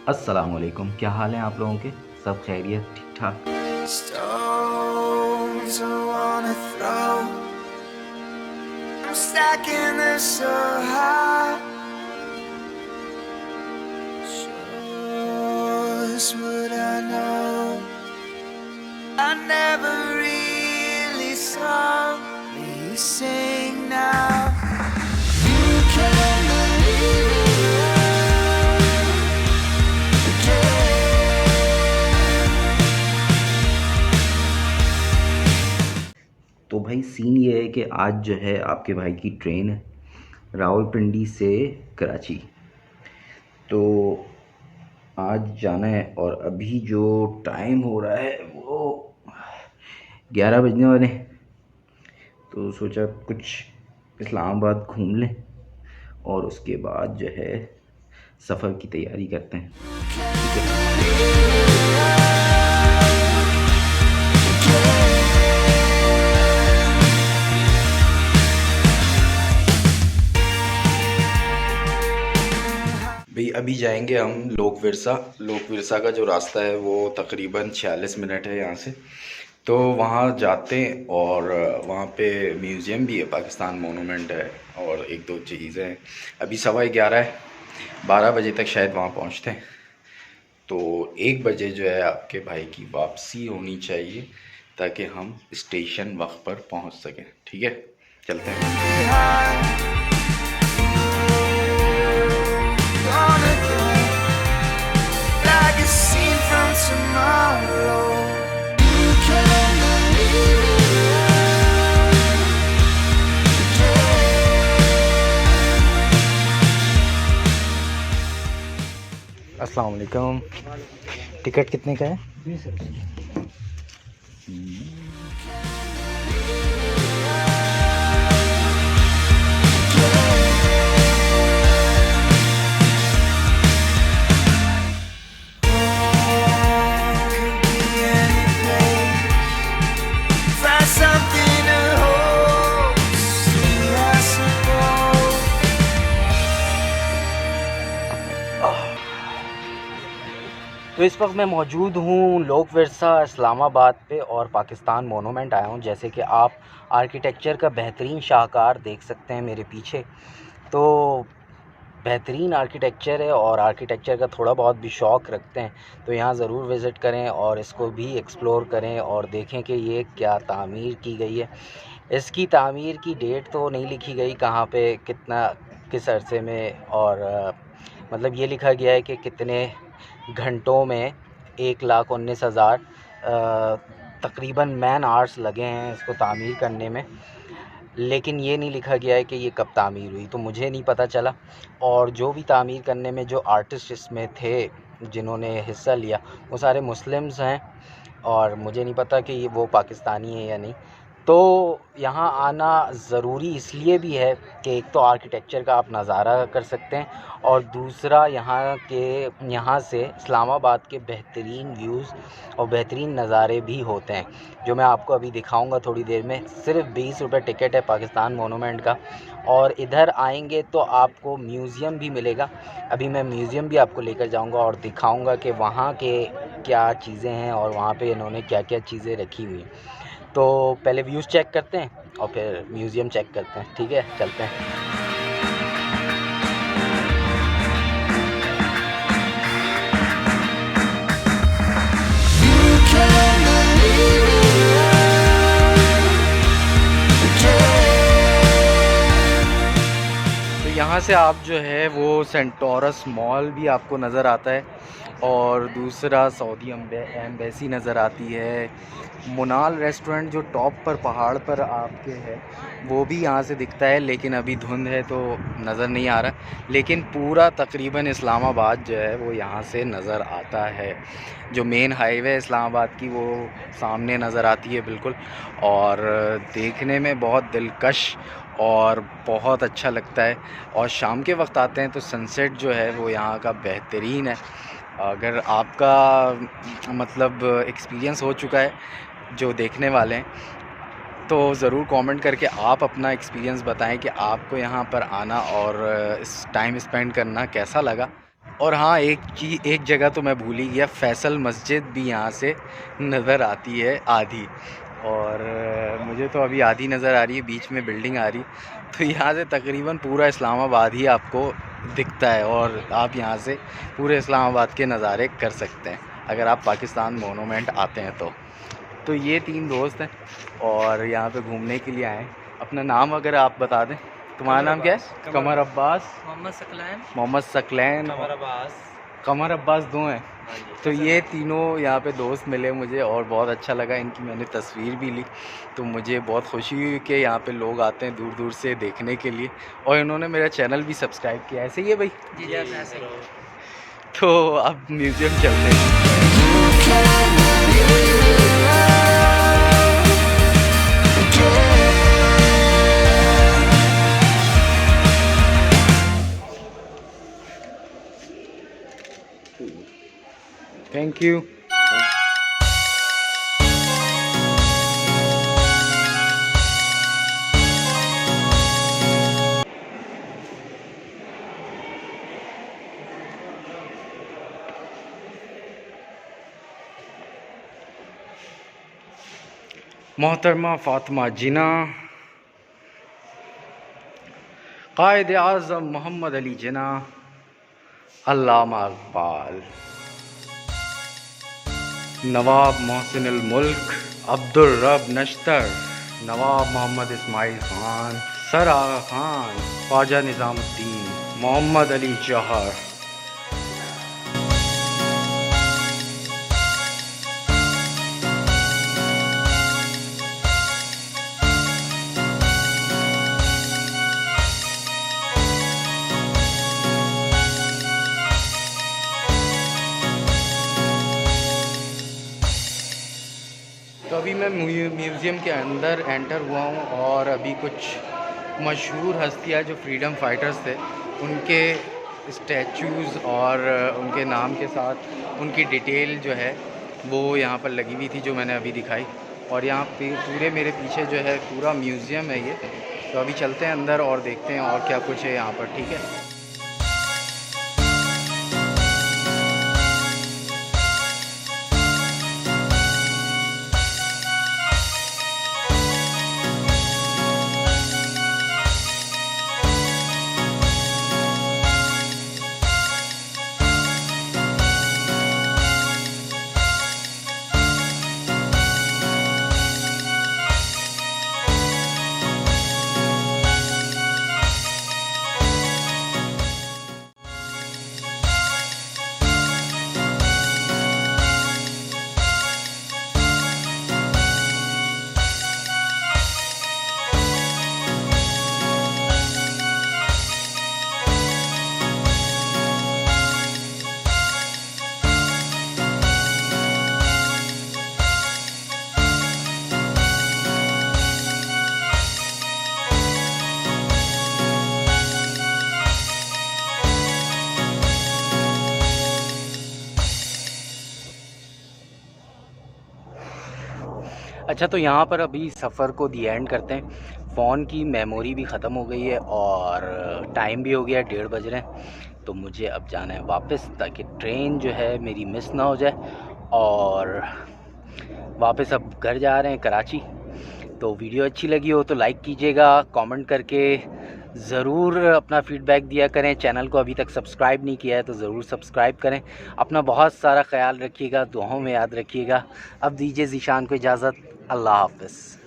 अस्सलामुअलैकुम, क्या हाल है आप लोगों के? सब खैरियत, ठीक ठाक? Stones I wanna throw. I'm stacking this so high. Just what I know. I never really saw me sing now. You can believe it again. तो भाई सीन ये है कि आज जो है आपके भाई की ट्रेन है रावलपिंडी से कराची। तो आज जाना है और अभी जो टाइम हो रहा है वो 11 बजने वाले हैं। तो सोचा कुछ इस्लामाबाद घूम लें और उसके बाद जो है सफ़र की तैयारी करते हैं। ठीक है। भाई अभी जाएंगे हम लोक विरसा का जो रास्ता है वो तकरीबन 46 मिनट है यहाँ से। तो वहाँ जाते हैं और वहाँ पे म्यूज़ियम भी है, पाकिस्तान मोनूमेंट है और एक दो चीज़ें हैं। अभी 11:15 है, 12 बजे तक शायद वहाँ पहुँचते हैं। तो 1 बजे जो है आपके भाई की वापसी होनी चाहिए ताकि हम स्टेशन वक्त पर पहुँच सकें। ठीक है, चलते हैं। Gonna go like a scene from tomorrow. You can believe अस्सलाम वालेकुम। टिकट कितने का है? find something to hold. See, I suppose. तो इस वक्त मैं मौजूद हूँ लोक विरसा इस्लामाबाद पे और पाकिस्तान मोनूमेंट आया हूँ। जैसे कि आप आर्किटेक्चर का बेहतरीन शाहकार देख सकते हैं मेरे पीछे। तो बेहतरीन आर्किटेक्चर है और आर्किटेक्चर का थोड़ा बहुत भी शौक़ रखते हैं तो यहाँ ज़रूर विज़िट करें और इसको भी एक्सप्लोर करें और देखें कि ये क्या तामीर की गई है। इसकी तामीर की डेट तो नहीं लिखी गई कहाँ पे कितना किस अरसे में, और मतलब ये लिखा गया है कि कितने घंटों में 1,19,000 तकरीबन मैन आवर्स लगे हैं इसको तामीर करने में। लेकिन ये नहीं लिखा गया है कि ये कब तामीर हुई, तो मुझे नहीं पता चला। और जो भी तामीर करने में जो आर्टिस्ट इसमें थे जिन्होंने हिस्सा लिया वो सारे मुस्लिम्स हैं और मुझे नहीं पता कि ये वो पाकिस्तानी है या नहीं। तो यहाँ आना ज़रूरी इसलिए भी है कि एक तो आर्किटेक्चर का आप नज़ारा कर सकते हैं और दूसरा यहाँ से इस्लामाबाद के बेहतरीन व्यूज़ और बेहतरीन नज़ारे भी होते हैं जो मैं आपको अभी दिखाऊंगा थोड़ी देर में। सिर्फ 20 रुपये टिकट है पाकिस्तान मोनूमेंट का और इधर आएंगे तो आपको म्यूज़ियम भी मिलेगा। अभी मैं म्यूज़ियम भी आपको लेकर जाऊंगा और दिखाऊंगा कि वहाँ के क्या चीज़ें हैं और वहाँ पे इन्होंने क्या क्या चीज़ें रखी हुई हैं। तो पहले व्यूज़ चेक करते हैं और फिर म्यूज़ियम चेक करते हैं। ठीक है, चलते हैं। You can believe तो यहाँ से आप जो है वो सेंटोरस मॉल भी आपको नज़र आता है और दूसरा सऊदी एम्बेसी नज़र आती है। मुनाल रेस्टोरेंट जो टॉप पर पहाड़ पर आपके है वो भी यहाँ से दिखता है, लेकिन अभी धुंध है तो नज़र नहीं आ रहा। लेकिन पूरा तकरीबन इस्लामाबाद जो है वो यहाँ से नज़र आता है। जो मेन हाईवे इस्लामाबाद की वो सामने नज़र आती है बिल्कुल, और देखने में बहुत दिलकश और बहुत अच्छा लगता है। और शाम के वक्त आते हैं तो सनसेट जो है वो यहाँ का बेहतरीन है। अगर आपका मतलब एक्सपीरियंस हो चुका है जो देखने वाले हैं तो ज़रूर कमेंट करके आप अपना एक्सपीरियंस बताएं कि आपको यहाँ पर आना और इस टाइम स्पेंड करना कैसा लगा। और हाँ, एक जगह तो मैं भूल ही गया, फैसल मस्जिद भी यहाँ से नज़र आती है आधी, और मुझे तो अभी आधी नज़र आ रही है, बीच में बिल्डिंग आ रही, तो यहाँ से तकरीबन पूरा इस्लामाबाद ही आपको दिखता है और आप यहाँ से पूरे इस्लामाबाद के नज़ारे कर सकते हैं अगर आप पाकिस्तान मोनूमेंट आते हैं तो ये 3 दोस्त हैं और यहाँ पे घूमने के लिए आए हैं। अपना नाम अगर आप बता दें। तुम्हारा नाम क्या है? कमर अब्बास, मोहम्मद सकलैन, कमर अब्बास 2 हैं। तो ये तीनों यहाँ पे दोस्त मिले मुझे और बहुत अच्छा लगा, इनकी मैंने तस्वीर भी ली, तो मुझे बहुत खुशी हुई कि यहाँ पे लोग आते हैं दूर दूर से देखने के लिए, और इन्होंने मेरा चैनल भी सब्सक्राइब किया। ऐसे ही है भाई? जी ऐसे ही। तो अब म्यूज़ियम चलते हैं। Thank you. मोहतरमा फ़ातिमा जिना, कायद आज़म मोहम्मद अली जिना, अल्लामा इकबाल, नवाब मोहसिन अल मुल्क, अब्दुल रब नश्तर, नवाब मोहम्मद इस्माइल ख़ान, सर आगा ख़ान, ख्वाजा निज़ामुद्दीन, मोहम्मद अली जौहर। तो अभी मैं म्यूज़ियम के अंदर एंटर हुआ हूँ और अभी कुछ मशहूर हस्तियाँ जो फ्रीडम फाइटर्स थे उनके स्टैचूज़ और उनके नाम के साथ उनकी डिटेल जो है वो यहाँ पर लगी हुई थी, जो मैंने अभी दिखाई। और यहाँ पे पूरे मेरे पीछे जो है पूरा म्यूज़ियम है ये। तो अभी चलते हैं अंदर और देखते हैं और क्या कुछ है यहाँ पर, ठीक है। अच्छा, तो यहाँ पर अभी सफ़र को दी एंड करते हैं। फ़ोन की मेमोरी भी ख़त्म हो गई है और टाइम भी हो गया, 1:30 बज रहे हैं। तो मुझे अब जाना है वापस, ताकि ट्रेन जो है मेरी मिस ना हो जाए। और वापस अब घर जा रहे हैं कराची। तो वीडियो अच्छी लगी हो तो लाइक कीजिएगा, कमेंट करके ज़रूर अपना फ़ीडबैक दिया करें। चैनल को अभी तक सब्सक्राइब नहीं किया है तो ज़रूर सब्सक्राइब करें। अपना बहुत सारा ख्याल रखिएगा, दुआओं में याद रखिएगा। अब दीजिए ज़ीशान को इजाज़त। अल्लाह हाफ़िज़।